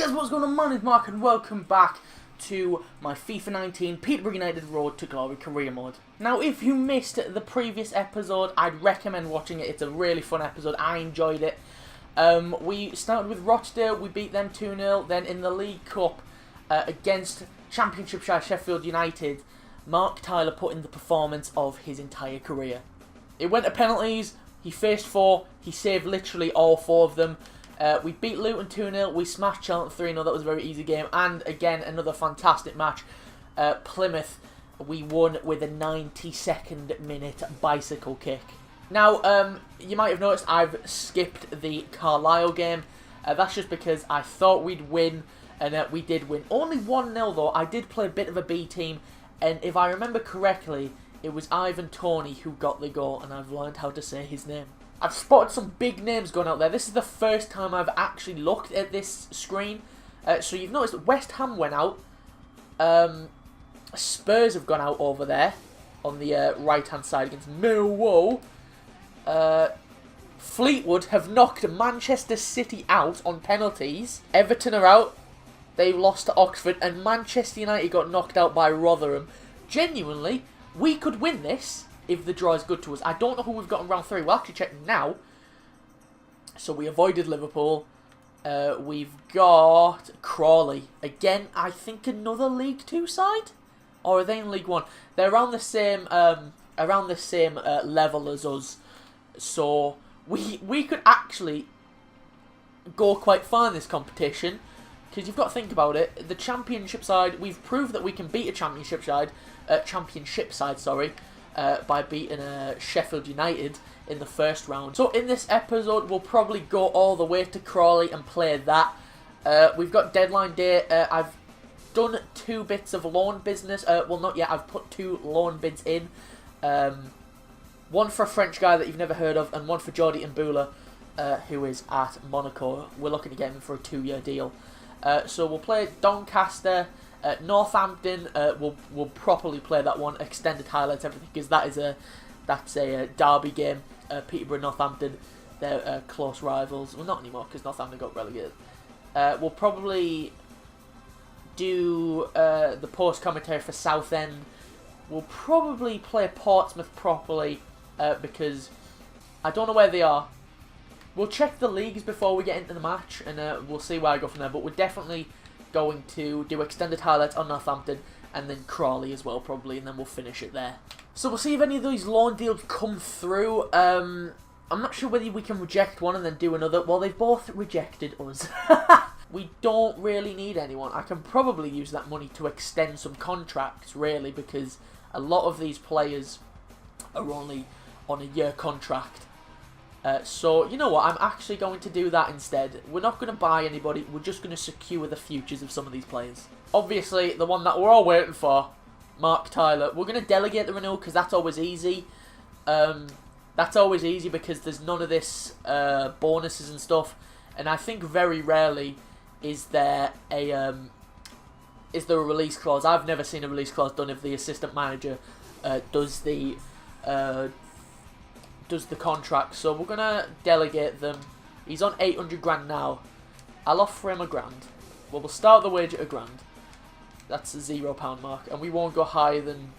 guys, what's going on? My name's Mark and welcome back to my FIFA 19 Peterborough United Road to Glory career mode. Now, if you missed the previous episode, I'd recommend watching it. It's a really fun episode. I enjoyed it. We started with Rochdale. We beat them 2-0. Then in the League Cup against Championship side Sheffield United, Mark Tyler put in the performance of his entire career. It went to penalties. He faced 4. He saved literally all 4 of them. We beat Luton 2-0, we smashed Charlton 3-0, that was a very easy game, and again, another fantastic match. Plymouth, we won with a 92nd minute bicycle kick. Now, you might have noticed I've skipped the Carlisle game. That's just because I thought we'd win, and we did win. Only 1-0 though. I did play a bit of a B team, and if I remember correctly, it was Ivan Toney who got the goal, and I've learned how to say his name. I've spotted some big names going out there. This is the first time I've actually looked at this screen. So you've noticed that West Ham went out. Spurs have gone out over there on the right-hand side against Millwall. Fleetwood have knocked Manchester City out on penalties. Everton are out. They lost to Oxford. And Manchester United got knocked out by Rotherham. Genuinely, we could win this if the draw is good to us. I don't know who we've got in round 3. We'll actually check now. So we avoided Liverpool. We've got Crawley. Again, I think another League 2 side? Or are they in League 1? They're around the same level as us. So we could actually go quite far in this competition. Because you've got to think about it. The Championship side, we've proved that we can beat a Championship side. By beating Sheffield United in the first round. So in this episode, we'll probably go all the way to Crawley and play that. We've got deadline day. I've done 2 bits of loan business. Well, not yet. I've put 2 loan bids in. One for a French guy that you've never heard of, and one for Jordi Mbula, who is at Monaco. We're looking to get him for a 2-year deal. So we'll play Doncaster. Northampton, we'll properly play that one, extended highlights, everything, because that's a derby game. Peterborough, Northampton, they're close rivals. Well, not anymore, because Northampton got relegated. We'll probably do the post-commentary for Southend. We'll probably play Portsmouth properly, because I don't know where they are. We'll check the leagues before we get into the match, and we'll see where I go from there, but we're definitely going to do extended highlights on Northampton and then Crawley as well probably, and then we'll finish it there. So we'll see if any of these loan deals come through. I'm not sure whether we can reject one and then do another. Well, they've both rejected us. We don't really need anyone. I can probably use that money to extend some contracts really, because a lot of these players are only on a year contract. So, you know what, I'm actually going to do that instead. We're not going to buy anybody, we're just going to secure the futures of some of these players. Obviously, the one that we're all waiting for, Mark Tyler. We're going to delegate the renewal because that's always easy. That's always easy because there's none of this bonuses and stuff. And I think very rarely is there a release clause. I've never seen a release clause done if the assistant manager does the contract. So we're gonna delegate them. He's on 800 grand now. I'll offer him £1 grand. Well, we'll start the wage at £1 grand. That's the £0 mark, and we won't go higher than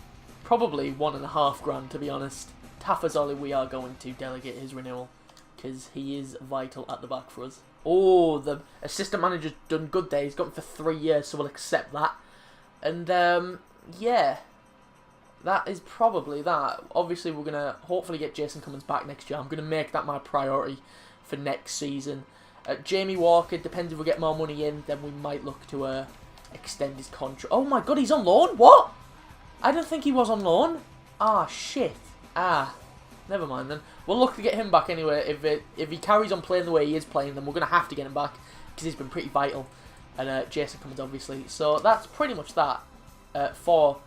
probably £1.5 grand, to be honest. Tafazoli, we are going to delegate his renewal because he is vital at the back for us. Oh, the assistant manager's done good there. He's got him for 3 years, so we'll accept that. And yeah. That is probably that. Obviously, we're going to hopefully get Jason Cummins back next year. I'm going to make that my priority for next season. Jamie Walker, depends if we get more money in, then we might look to extend his contract. Oh my god, he's on loan? What? I didn't think he was on loan. Ah, shit. Ah, never mind then. We'll look to get him back anyway. If he carries on playing the way he is playing, then we're going to have to get him back because he's been pretty vital. And Jason Cummins, obviously. So that's pretty much that for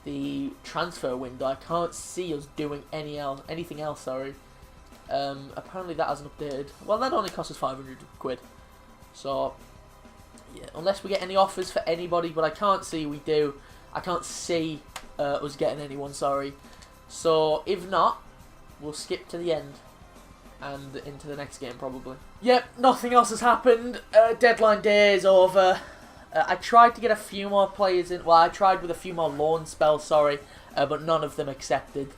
the transfer window. I can't see us doing anything else. Sorry. Apparently that hasn't updated. Well, that only cost us 500 quid. So yeah, unless we get any offers for anybody, but I can't see we do. I can't see us getting anyone. Sorry. So if not, we'll skip to the end. and into the next game probably. Yep, nothing else has happened. Deadline day is over. I tried to get a few more players in. Well, I tried with a few more loan spells, sorry, but none of them accepted.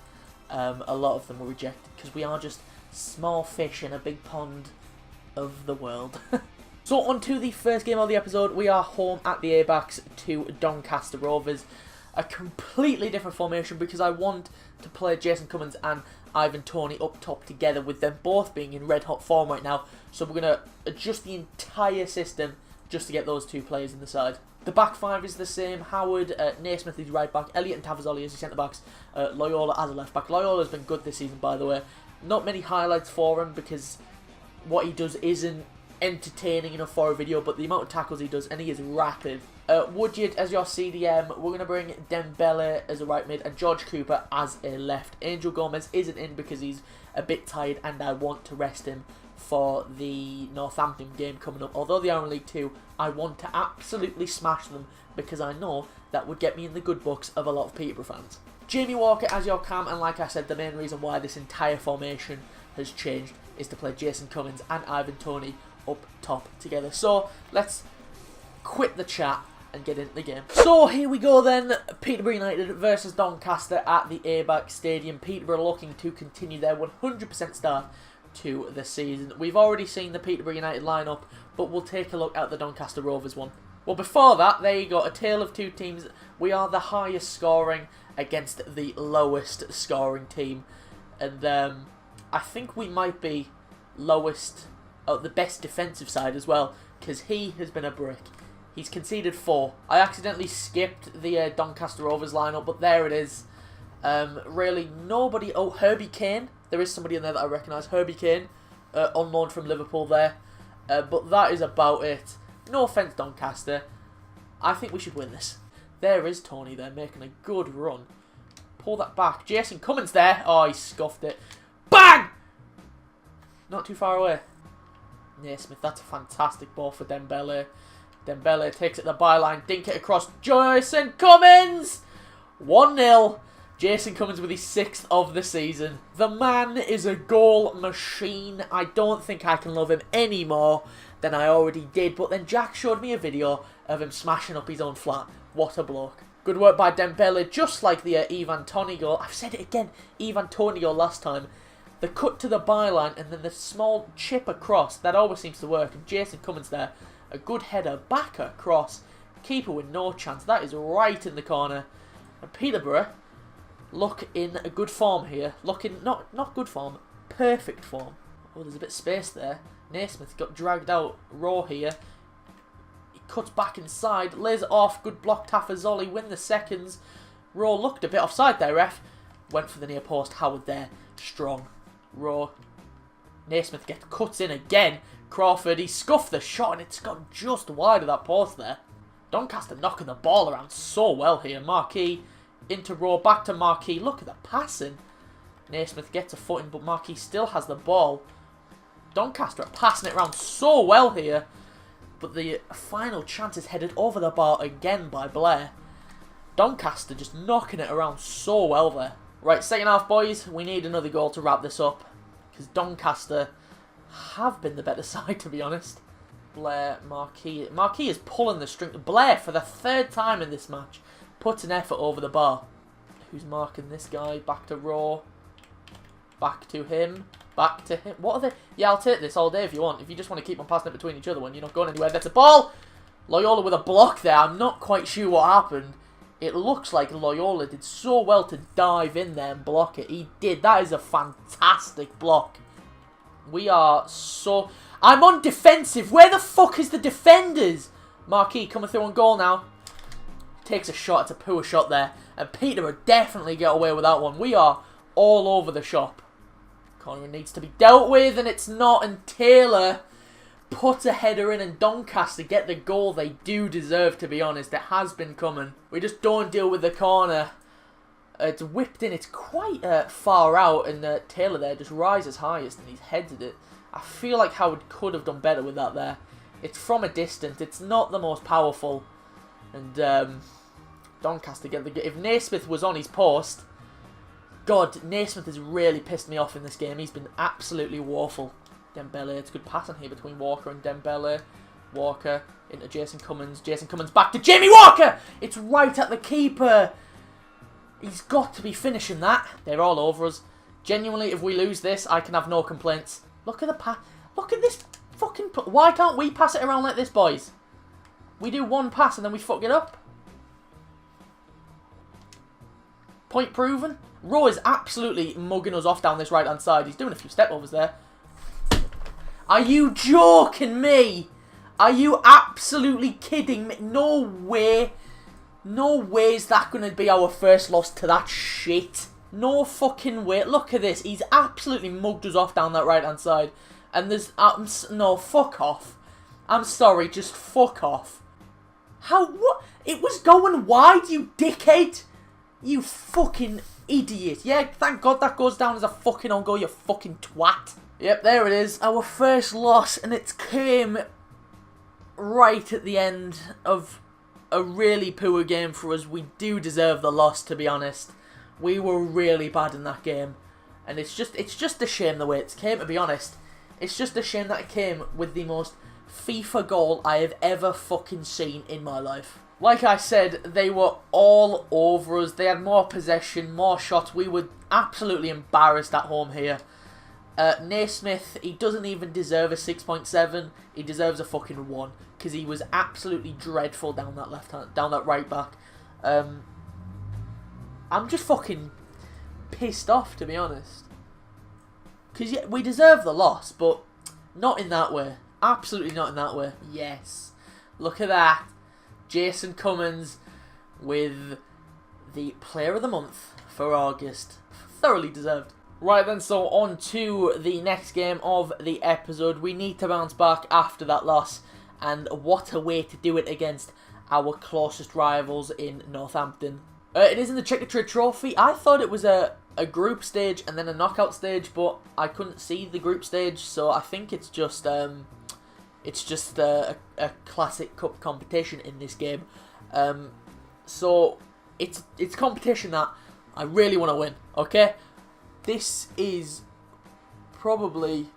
A lot of them were rejected because we are just small fish in a big pond of the world. So on to the first game of the episode. We are home at the A-backs to Doncaster Rovers. A completely different formation because I want to play Jason Cummins and Ivan Toney up top together, with them both being in red hot form right now. So we're going to adjust the entire system just to get those two players in the side. The back five is the same. Howard, Naismith is right back, Elliott and Tavazoli as the centre backs, Loyola as a left back. Loyola has been good this season, by the way. Not many highlights for him because what he does isn't entertaining enough for a video, but the amount of tackles he does, and he is rapid. Woodyard as your CDM. We're going to bring Dembele as a right mid and George Cooper as a left. Angel Gomez isn't in because he's a bit tired and I want to rest him for the Northampton game coming up. Although they are in League 2, I want to absolutely smash them because I know that would get me in the good books of a lot of Peterborough fans. Jamie Walker as your cam, and like I said, the main reason why this entire formation has changed is to play Jason Cummins and Ivan Toney up top together. So let's quit the chat and get into the game. So here we go then. Peterborough United versus Doncaster at the A-back Stadium. Peterborough looking to continue their 100% start to the season. We've already seen the Peterborough United lineup, but we'll take a look at the Doncaster Rovers one. Well, before that, there you go, a tale of two teams. We are the highest scoring against the lowest scoring team, and I think we might be lowest, the best defensive side as well, because he has been a brick. He's conceded 4. I accidentally skipped the Doncaster Rovers lineup, but there it is. Really nobody. Oh, Herbie Kane. There is somebody in there that I recognise. Herbie Kane, on loan from Liverpool there. But that is about it. No offence, Doncaster. I think we should win this. There is Tony there, making a good run. Pull that back. Jason Cummins there. Oh, he scuffed it. Bang! Not too far away. Naismith, that's a fantastic ball for Dembele. Dembele takes it to the byline, dink it across. Jason Cummins! 1-0. Jason Cummins with his 6th of the season. The man is a goal machine. I don't think I can love him any more than I already did. But then Jack showed me a video of him smashing up his own flat. What a bloke. Good work by Dembele, just like the Ivan Toney goal. I've said it again, Ivan Toney goal last time. The cut to the byline and then the small chip across. That always seems to work. And Jason Cummins there. A good header back across. Keeper with no chance. That is right in the corner. And Peterborough look in a good form here. Looking, not good form, perfect form. Oh, there's a bit of space there. Naismith got dragged out raw here. He cuts back inside. Lays it off. Good block. Tafazoli win the seconds. Raw looked a bit offside there, ref. Went for the near post. Howard there. Strong. Raw. Naismith cuts in again. Crawford, he scuffed the shot and it's gone just wide of that post there. Doncaster knocking the ball around so well here. Marquis into Raw, back to Marquis. Look at the passing. Naismith gets a foot in, but Marquis still has the ball. Doncaster are passing it around so well here. But the final chance is headed over the bar again by Blair. Doncaster just knocking it around so well there. Right, second half, boys. We need another goal to wrap this up. Because Doncaster have been the better side, to be honest. Blair, Marquis. Marquis is pulling the string. Blair, for the 3rd time in this match, puts an effort over the bar. Who's marking this guy? Back to Raw. Back to him. Back to him. What are they? Yeah, I'll take this all day if you want. If you just want to keep on passing it between each other when you're not going anywhere. That's a ball! Loyola with a block there. I'm not quite sure what happened. It looks like Loyola did so well to dive in there and block it. He did. That is a fantastic block. We are so... I'm on defensive. Where the fuck is the defenders? Marquis coming through on goal now. Takes a shot. It's a poor shot there. And Peterborough definitely get away with that one. We are all over the shop. Corner needs to be dealt with, and it's not. And Taylor puts a header in, and Doncaster get the goal they do deserve, to be honest. It has been coming. We just don't deal with the corner. It's whipped in. It's quite far out, and Taylor there just rises highest, and he's headed it. I feel like Howard could have done better with that there. It's from a distance. It's not the most powerful. And Doncaster get the... If Naismith was on his post... God, Naismith has really pissed me off in this game. He's been absolutely woeful. Dembele, it's good passing here between Walker and Dembele. Walker into Jason Cummins. Jason Cummins back to Jamie Walker! It's right at the keeper. He's got to be finishing that. They're all over us. Genuinely, if we lose this, I can have no complaints. Look at the pass. Look at this fucking... Why can't we pass it around like this, boys? We do one pass and then we fuck it up. Point proven. Rowe is absolutely mugging us off down this right-hand side. He's doing a few step-overs there. Are you joking me? Are you absolutely kidding me? No way. No way is that going to be our first loss to that shit. No fucking way. Look at this. He's absolutely mugged us off down that right-hand side. And there's... no, fuck off. I'm sorry, just fuck off. How... What? It was going wide, you dickhead. You fucking idiot. Yeah, thank God that goes down as a fucking on goal, you fucking twat. Yep, there it is. Our first loss, and it came right at the end of a really poor game for us. We do deserve the loss, to be honest. We were really bad in that game. And it's just a shame the way it came, to be honest. It's just a shame that it came with the most FIFA goal I have ever fucking seen in my life. Like I said, they were all over us. They had more possession, more shots. We were absolutely embarrassed at home here. Naismith, he doesn't even deserve a 6.7. He deserves a fucking 1 because he was absolutely dreadful down that right back. I'm just fucking pissed off, to be honest. Because yeah, we deserve the loss, but not in that way. Absolutely not in that way. Yes, look at that. Jason Cummins with the Player of the Month for August. Thoroughly deserved. Right then, so on to the next game of the episode. We need to bounce back after that loss. And what a way to do it against our closest rivals in Northampton. It is in the Checkatrade Trophy. I thought it was a group stage and then a knockout stage, but I couldn't see the group stage. So I think it's just... It's just a classic cup competition in this game. So it's competition that I really want to win, okay? This is probably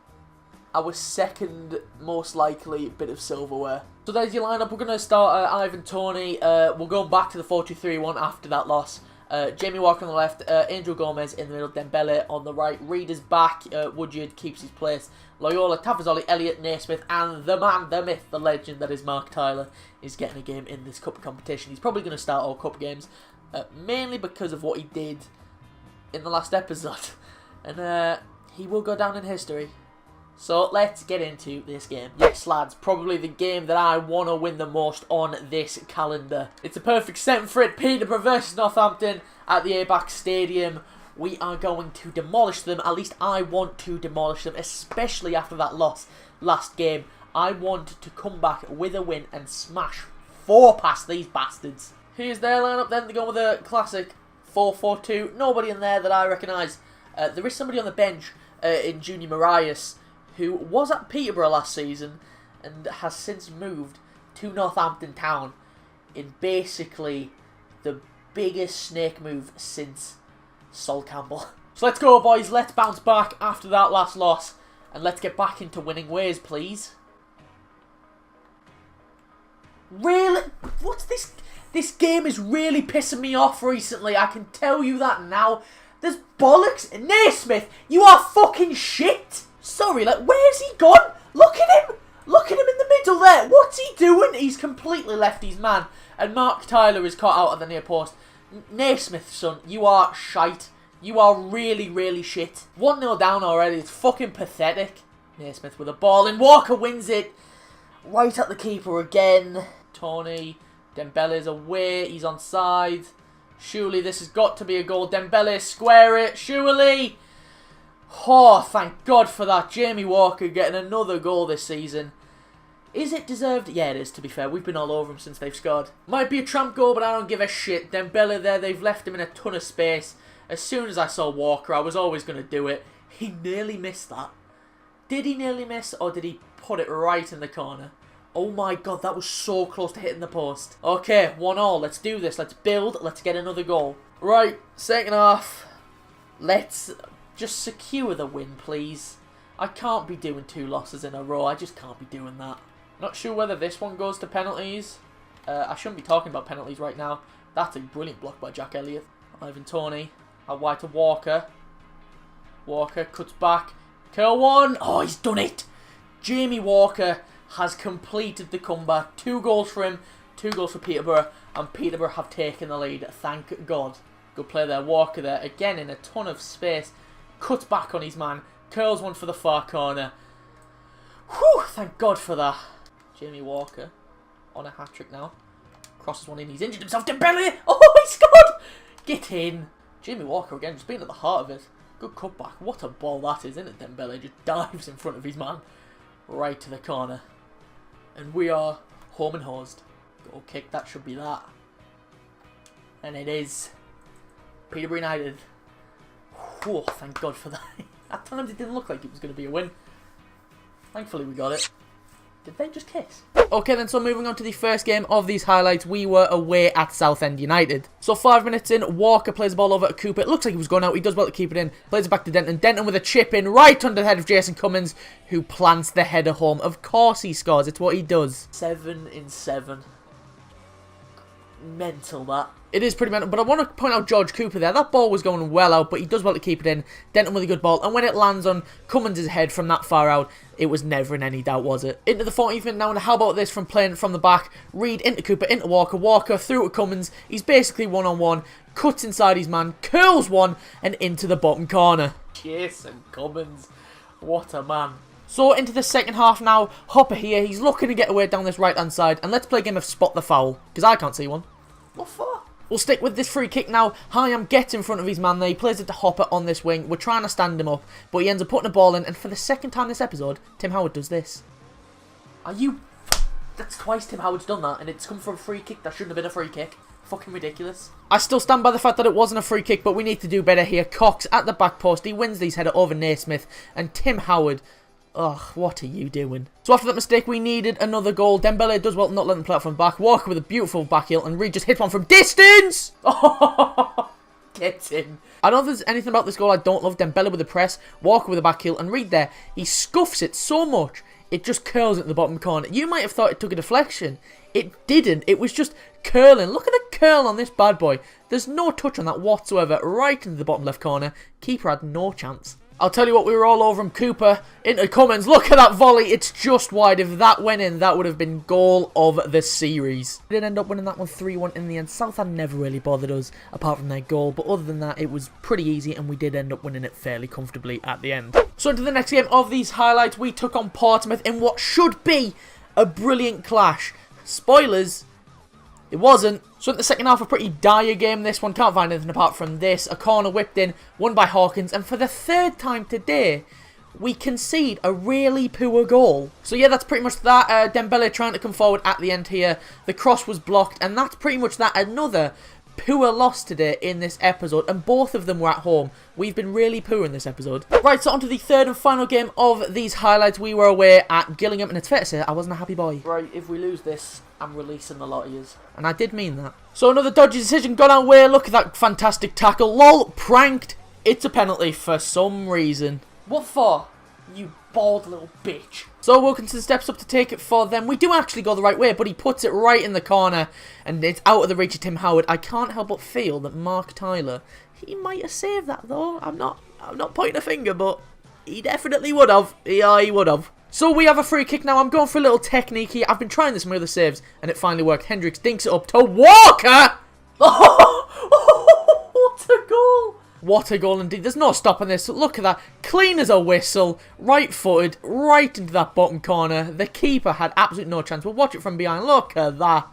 our second most likely bit of silverware. So there's your lineup. We're going to start Ivan Toney. We'll go back to the 4-2-3-1 after that loss. Jamie Walker on the left, Angel Gomez in the middle, Dembele on the right, Reeder's back, Woodyard keeps his place, Loyola, Tafazoli, Elliott, Naismith, and the man, the myth, the legend that is Mark Tyler is getting a game in this cup competition. He's probably going to start all cup games, mainly because of what he did in the last episode, and he will go down in history. So let's get into this game. Yes, lads, probably the game that I want to win the most on this calendar. It's a perfect setting for it. Peterborough versus Northampton at the ABAC Stadium. We are going to demolish them. At least I want to demolish them, especially after that loss last game. I want to come back with a win and smash 4 past these bastards. Here's their lineup then. They're going with a classic 4-4-2. Nobody in there that I recognise. There is somebody on the bench in Junior Marias, who was at Peterborough last season and has since moved to Northampton Town in basically the biggest snake move since Sol Campbell. So let's go, boys. Let's bounce back after that last loss and let's get back into winning ways, please. Really? What's this? This game is really pissing me off recently. I can tell you that now. There's bollocks. Naismith, you are fucking shit. Sorry, like, where's he gone? Look at him! Look at him in the middle there! What's he doing? He's completely left his man. And Mark Tyler is caught out of the near post. Naismith, son, you are shite. You are really, really shit. 1-0 down already. It's fucking pathetic. Naismith with a ball and Walker wins it. Right at the keeper again. Tony. Dembele's away. He's onside. Surely this has got to be a goal. Dembele, square it. Surely. Oh, thank God for that. Jamie Walker getting another goal this season. Is it deserved? Yeah, it is, to be fair. We've been all over him since they've scored. Might be a tramp goal, but I don't give a shit. Dembele there, they've left him in a ton of space. As soon as I saw Walker, I was always going to do it. He nearly missed that. Did he nearly miss, or did he put it right in the corner? Oh my God, that was so close to hitting the post. Okay, 1-1. Let's do this. Let's build. Let's get another goal. Right, second half. Let's just secure the win, please. I can't be doing 2 losses in a row. I just can't be doing that. Not sure whether this one goes to penalties. I shouldn't be talking about penalties right now. That's a brilliant block by Jack Elliott. Ivan Toney. Out wide to Walker. Walker cuts back. Curl one. Oh, he's done it. Jamie Walker has completed the comeback. 2 goals for him. 2 goals for Peterborough. And Peterborough have taken the lead. Thank God. Good play there. Walker there. Again in a ton of space. Cuts back on his man. Curls one for the far corner. Whew. Thank God for that. Jamie Walker on a hat-trick now. Crosses one in. He's injured himself. Dembele. Oh, he scored. Get in. Jamie Walker again just being at the heart of it. Good cutback. What a ball that is, isn't it? Dembele just dives in front of his man. Right to the corner. And we are home and hosed. Goal kick. That should be that. And it is. Peterborough United. Whew, thank God for that. At times it didn't look like it was going to be a win. Thankfully we got it. Did they just kiss? Okay then, so moving on to the first game of these highlights, we were away at Southend United. So 5 minutes in, Walker plays the ball over to Cooper. It looks like he was going out. He does well to keep it in. Plays it back to Denton. Denton with a chip in right under the head of Jason Cummins, who plants the header home. Of course he scores. It's what he does. 7 in 7. Mental, that. It is pretty mental, but I want to point out George Cooper there. That ball was going well out, but he does well to keep it in. Denton with a good ball, and when it lands on Cummins' head from that far out, it was never in any doubt, was it? Into the 14th minute now, and how about this from playing from the back? Reed into Cooper, into Walker, Walker through to Cummins. He's basically one-on-one, cuts inside his man, curls one, and into the bottom corner. Jason Cummins, what a man. So into the second half now, Hopper here, he's looking to get away down this right-hand side, and let's play a game of spot the foul, because I can't see one. What for? We'll stick with this free kick now. Hyam gets in front of his man there. He plays it to Hopper on this wing. We're trying to stand him up, but he ends up putting a ball in. And for the second time this episode, Tim Howard does this. Are you... That's twice Tim Howard's done that, and it's come from a free kick that shouldn't have been a free kick. Fucking ridiculous. I still stand by the fact that it wasn't a free kick, but we need to do better here. Cox at the back post. He wins these header over Naismith. And Tim Howard... Ugh, what are you doing? So after that mistake, we needed another goal. Dembele does well not letting the play out from back. Walker with a beautiful back heel, and Reed just hits one from distance! Oh, gets in. I don't think there's anything about this goal I don't love. Dembele with the press, Walker with a back heel, and Reed there, he scuffs it so much, it just curls at the bottom corner. You might have thought it took a deflection. It didn't. It was just curling. Look at the curl on this bad boy. There's no touch on that whatsoever. Right into the bottom left corner. Keeper had no chance. I'll tell you what, we were all over him. Cooper into Cummins. Look at that volley. It's just wide. If that went in, that would have been goal of the series. We did end up winning that one 3-1 in the end. Southend never really bothered us apart from their goal. But other than that, it was pretty easy and we did end up winning it fairly comfortably at the end. So into the next game of these highlights, we took on Portsmouth in what should be a brilliant clash. Spoilers, it wasn't. So in the second half, a pretty dire game. This one can't find anything apart from this. A corner whipped in, won by Hawkins. And for the third time today, we concede a really poor goal. So yeah, that's pretty much that. Dembele trying to come forward at the end here. The cross was blocked. And that's pretty much that. Another poor loss today in this episode. And both of them were at home. We've been really poor in this episode. Right, so on to the third and final game of these highlights. We were away at Gillingham. And it's fair to say, I wasn't a happy boy. Right, if we lose this, I'm releasing the lot of yous. And I did mean that. So another dodgy decision gone our way. Look at that fantastic tackle. Lol, pranked. It's a penalty for some reason. What for? You bald little bitch. So Wilkinson steps up to take it for them. We do actually go the right way, but he puts it right in the corner. And it's out of the reach of Tim Howard. I can't help but feel that Mark Tyler, he might have saved that though. I'm not pointing a finger, but he definitely would have. Yeah, he would have. So we have a free kick now. I'm going for a little technique here. I've been trying this in my other saves, and it finally worked. Hendricks dinks it up to Walker. Oh, what a goal. What a goal indeed. There's no stopping this. Look at that. Clean as a whistle. Right-footed. Right into that bottom corner. The keeper had absolutely no chance. We'll watch it from behind. Look at that.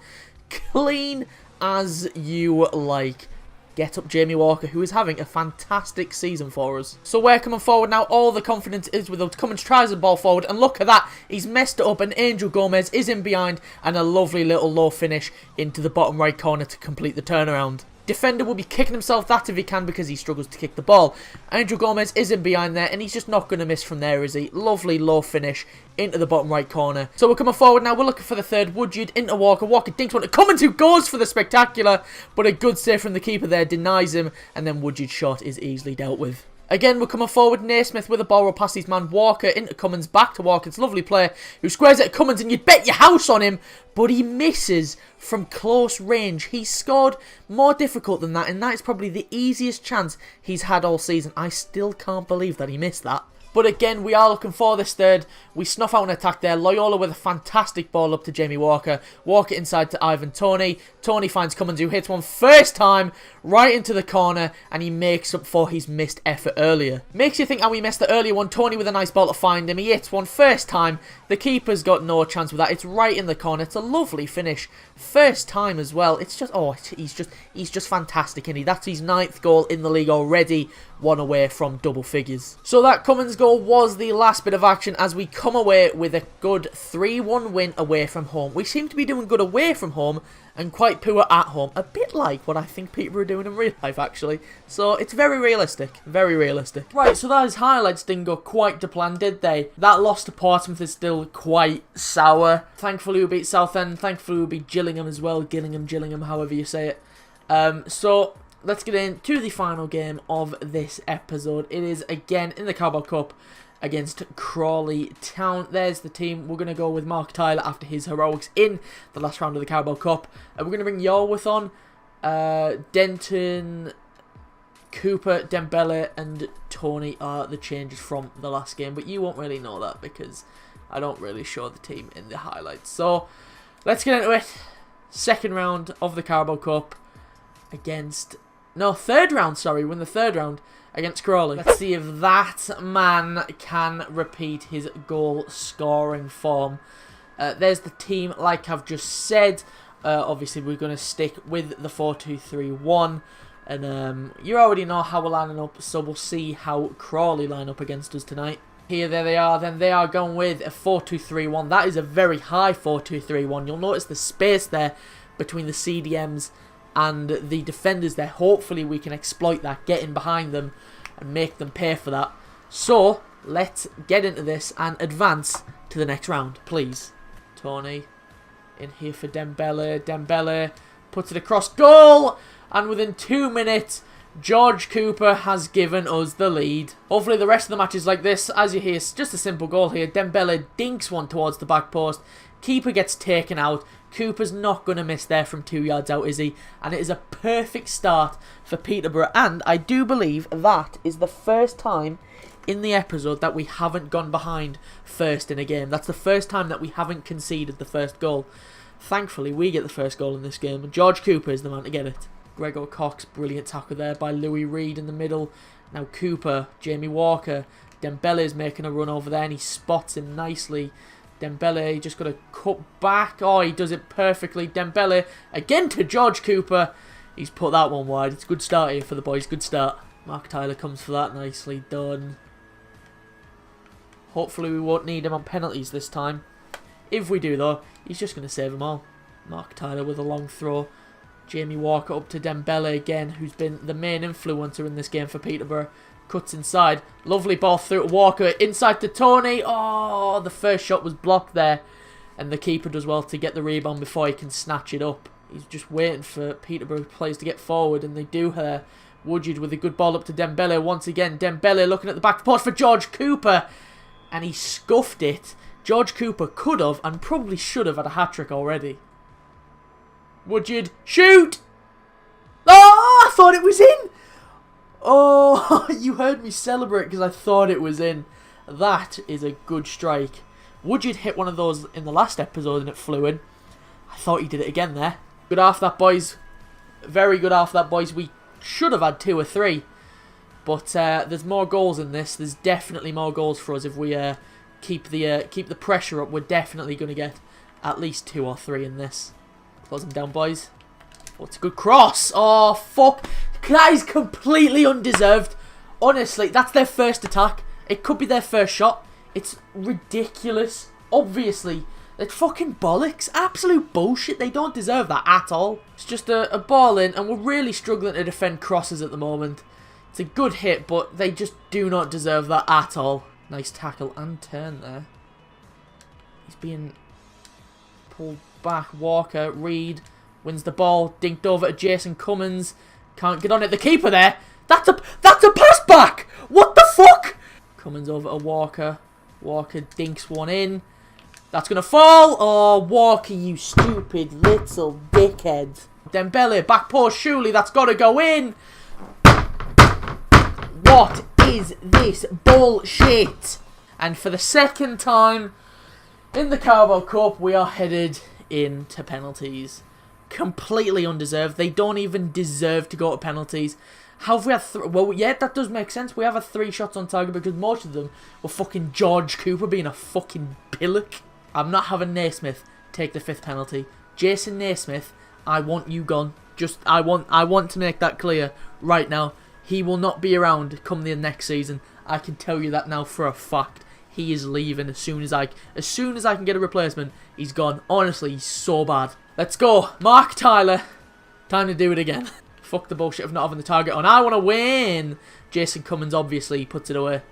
Clean as you like. Get up Jamie Walker, who is having a fantastic season for us. So we're coming forward now. All the confidence is with us. Cummins tries the ball forward, and look at that. He's messed it up, and Angel Gomez is in behind, and a lovely little low finish into the bottom right corner to complete the turnaround. defender will be kicking himself that if he can because he struggles to kick the ball. Angel Gomez is in behind there and he's just not going to miss from there, is he? Lovely low finish into the bottom right corner. So we're coming forward now. We're looking for the third. Woodgid into Walker. Walker dinks one to Cummins, who goes for the spectacular, but a good save from the keeper there denies him, and then Woodgid's shot is easily dealt with. Again, we're coming forward. Naismith with a ball. We'll pass his man Walker into Cummins. Back to Walker. It's a lovely play who squares it at Cummins, and you'd bet your house on him, but he misses from close range. He scored more difficult than that, and that is probably the easiest chance he's had all season. I still can't believe that he missed that. But again, we are looking for this third. We snuff out an attack there. Loyola with a fantastic ball up to Jamie Walker. Walker inside to Ivan Toney. Toney finds Cummins, who hits one first time right into the corner, and he makes up for his missed effort earlier. Makes you think how he missed the earlier one. Toney with a nice ball to find him. He hits one first time. The keeper's got no chance with that. It's right in the corner. It's a lovely finish. First time as well. It's just, oh, he's just fantastic, isn't he? That's his 9th goal in the league already. One away from double figures. So that Cummins goal was the last bit of action as we come away with a good 3-1 win away from home. We seem to be doing good away from home and quite poor at home. A bit like what I think Peterborough are doing in real life, actually. So it's very realistic. Very realistic. Right, so those highlights didn't go quite to plan, did they? That loss to Portsmouth is still quite sour. Thankfully we beat Southend. Thankfully we beat Gillingham as well. Gillingham, however you say it. So let's get into the final game of this episode. It is again in the Carabao Cup against Crawley Town. There's the team. We're going to go with Mark Tyler after his heroics in the last round of the Carabao Cup. We're going to bring Yorwith on. Denton, Cooper, Dembele and Toney are the changes from the last game. But you won't really know that because I don't really show the team in the highlights. So let's get into it. Second round of the Carabao Cup against... No, third round, sorry. We're in the third round against Crawley. Let's see if that man can repeat his goal-scoring form. There's the team, like I've just said. Obviously, we're going to stick with the 4-2-3-1. And you already know how we're lining up, so we'll see how Crawley line up against us tonight. Here, there they are. Then they are going with a 4-2-3-1. That is a very high 4-2-3-1. You'll notice the space there between the CDMs and the defenders there. Hopefully we can exploit that, get in behind them and make them pay for that. So let's get into this and advance to the next round, please. Toney in here for Dembele. Dembele puts it across goal, and within 2 minutes George Cooper has given us the lead. Hopefully the rest of the match is like this. As you hear, it's just a simple goal here. Dembele dinks one towards the back post. Keeper gets taken out. Cooper's not going to miss there from 2 yards out, is he? And it is a perfect start for Peterborough. And I do believe that is the first time in the episode that we haven't gone behind first in a game. That's the first time that we haven't conceded the first goal. Thankfully, we get the first goal in this game. And George Cooper is the man to get it. Gregor Cox, brilliant tackle there by Louis Reed in the middle. Now Cooper, Jamie Walker. Dembele is making a run over there and he spots him nicely. Dembele just got to cut back. Oh, he does it perfectly. Dembele again to George Cooper. He's put that one wide. It's a good start here for the boys. Good start. Mark Tyler comes for that. Nicely done. Hopefully we won't need him on penalties this time. If we do though, he's just going to save them all. Mark Tyler with a long throw. Jamie Walker up to Dembele again, who's been the main influencer in this game for Peterborough. Cuts inside. Lovely ball through to Walker. Inside to Toney. Oh, the first shot was blocked there. And the keeper does well to get the rebound before he can snatch it up. He's just waiting for Peterborough players to get forward, and they do here. Woodgid with a good ball up to Dembele once again. Dembele looking at the back post for George Cooper. And he scuffed it. George Cooper could have and probably should have had a hat-trick already. Woodgid. Shoot! Oh, I thought it was in! Oh, you heard me celebrate because I thought it was in. That is a good strike. Woodgid hit one of those in the last episode and it flew in. I thought he did it again there. Good half that, boys. Very good half that, boys. We should have had 2 or 3. But there's more goals in this. There's definitely more goals for us if we keep the pressure up. We're definitely going to get at least 2 or 3 in this. Close them down, boys. Oh, it's a good cross. Oh, fuck. That is completely undeserved. Honestly, that's their first attack. It could be their first shot. It's ridiculous. Obviously, It's fucking bollocks. Absolute bullshit. They don't deserve that at all. It's just a ball in, and we're really struggling to defend crosses at the moment. It's a good hit, but they just do not deserve that at all. Nice tackle and turn there. He's being pulled back. Walker, Reed, wins the ball. Dinked over to Jason Cummins. Can't get on it. The keeper there. That's a pass back. What the fuck? Cummins over to Walker. Walker dinks one in. That's going to fall. Oh, Walker, you stupid little dickhead. Dembele, back post, surely that's got to go in. What is this bullshit? And for the second time in the Carabao Cup, we are headed into penalties. Completely undeserved. They don't even deserve to go to penalties. How have we had well, yeah, that does make sense. We have had 3 shots on target because most of them were fucking George Cooper being a fucking pillock. I'm not having Naismith take the 5th penalty. Jason Naismith, I want you gone. I want to make that clear right now. He will not be around come the next season. I can tell you that now for a fact. He is leaving as soon as I can get a replacement. He's gone. Honestly, he's so bad. Let's go, Mark Tyler. Time to do it again. Fuck the bullshit of not having the target on. I want to win. Jason Cummins obviously puts it away.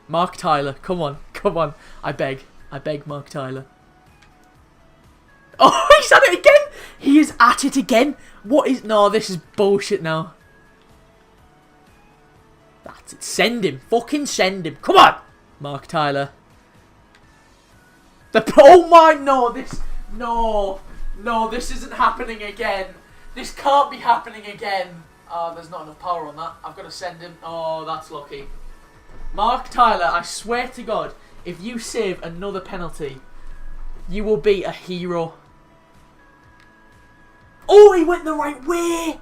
Mark Tyler, come on, come on. I beg, Mark Tyler. Oh, he's at it again! He is at it again! What is... No, this is bullshit now. That's it. Send him. Fucking send him. Come on! Mark Tyler. Oh my... No, this... No. No, this isn't happening again. This can't be happening again. Oh, there's not enough power on that. I've got to send him. Oh, that's lucky. Mark Tyler, I swear to God, if you save another penalty, you will be a hero. Oh, he went the right way.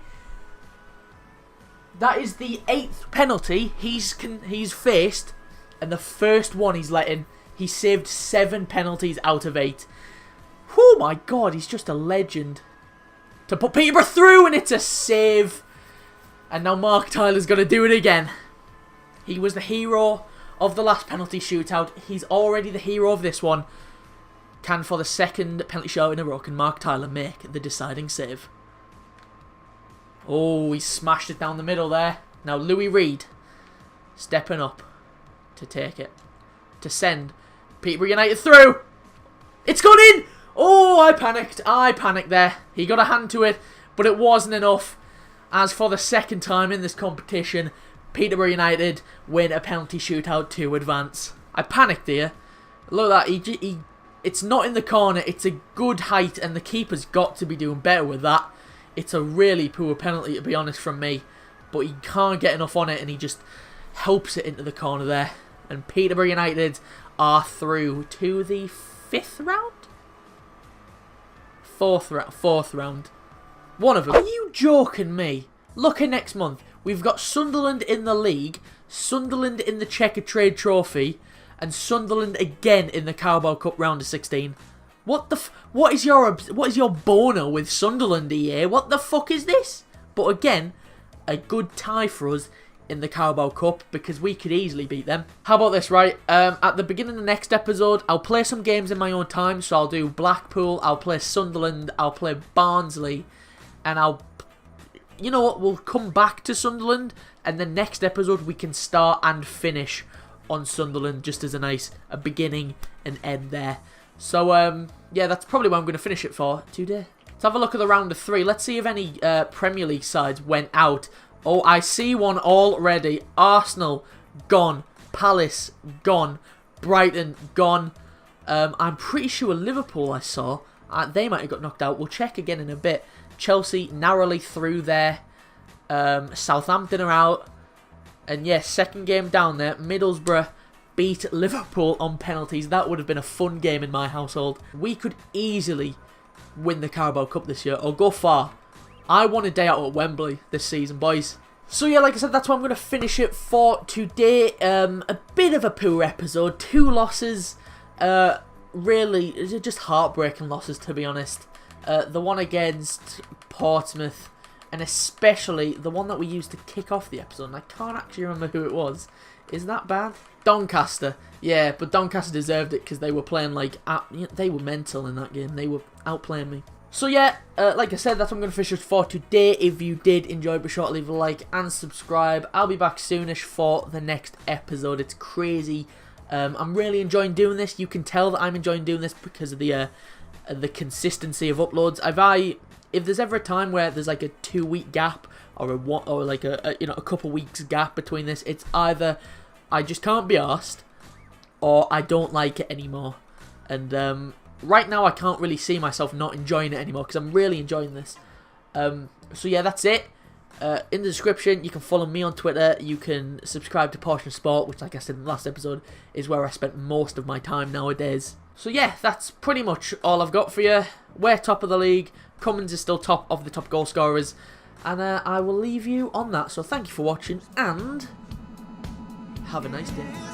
That is the 8th penalty he's faced, and the first one he's let in. He saved 7 penalties out of 8. Oh my God, he's just a legend. To put Peterborough through, and it's a save. And now Mark Tyler's going to do it again. He was the hero of the last penalty shootout. He's already the hero of this one. Can, for the 2nd penalty shootout in a row, can Mark Tyler make the deciding save? Oh, he smashed it down the middle there. Now Louis Reed stepping up to take it. To send Peterborough United through. It's gone in! Oh, I panicked there. He got a hand to it, but it wasn't enough. As for the 2nd time in this competition, Peterborough United win a penalty shootout to advance. I panicked here. Look at that. It's not in the corner. It's a good height, and the keeper's got to be doing better with that. It's a really poor penalty, to be honest, from me. But he can't get enough on it, and he just helps it into the corner there. And Peterborough United are through to the 5th round? 4th round. One of them. Are you joking me? Look at next month. We've got Sunderland in the league, Sunderland in the Checker Trade Trophy, and Sunderland again in the Carabao Cup round of 16. What is your boner with Sunderland EA? What the fuck is this? But again, a good tie for us in the Carabao Cup because we could easily beat them. How about this, right? At the beginning of the next episode, I'll play some games in my own time. So I'll do Blackpool, I'll play Sunderland, I'll play Barnsley, and you know what? We'll come back to Sunderland, and the next episode we can start and finish on Sunderland just as a beginning and end there. So, yeah, that's probably what I'm going to finish it for today. Let's have a look at the round of 3. Let's see if any Premier League sides went out. Oh, I see one already. Arsenal, gone. Palace, gone. Brighton, gone. I'm pretty sure Liverpool I saw. They might have got knocked out. We'll check again in a bit. Chelsea narrowly through there. Southampton are out. And yes, 2nd game down there. Middlesbrough beat Liverpool on penalties. That would have been a fun game in my household. We could easily win the Carabao Cup this year, or go far. I want a day out at Wembley this season, boys. So yeah, like I said, that's why I'm going to finish it for today. A bit of a poor episode. 2 losses. Really, just heartbreaking losses, to be honest. The one against Portsmouth, and especially the one that we used to kick off the episode. And I can't actually remember who it was. is that bad? Doncaster. Yeah, but Doncaster deserved it because they were playing like... they were mental in that game. They were outplaying me. So yeah, like I said, that's what I'm going to finish with for today. If you did enjoy it, be sure to leave a like and subscribe. I'll be back soonish for the next episode. It's crazy. I'm really enjoying doing this. You can tell that I'm enjoying doing this because of the consistency of uploads. If there's ever a time where there's like a 2-week gap or like a couple weeks gap between this, it's either I just can't be arsed or I don't like it anymore. And right now I can't really see myself not enjoying it anymore because I'm really enjoying this. So yeah, that's it. In the description, you can follow me on Twitter. You can subscribe to Portion of Sport, which, like I said in the last episode, is where I spent most of my time nowadays. So yeah, that's pretty much all I've got for you. We're top of the league. Cummins is still top of the top goal scorers. And I will leave you on that. So thank you for watching and have a nice day.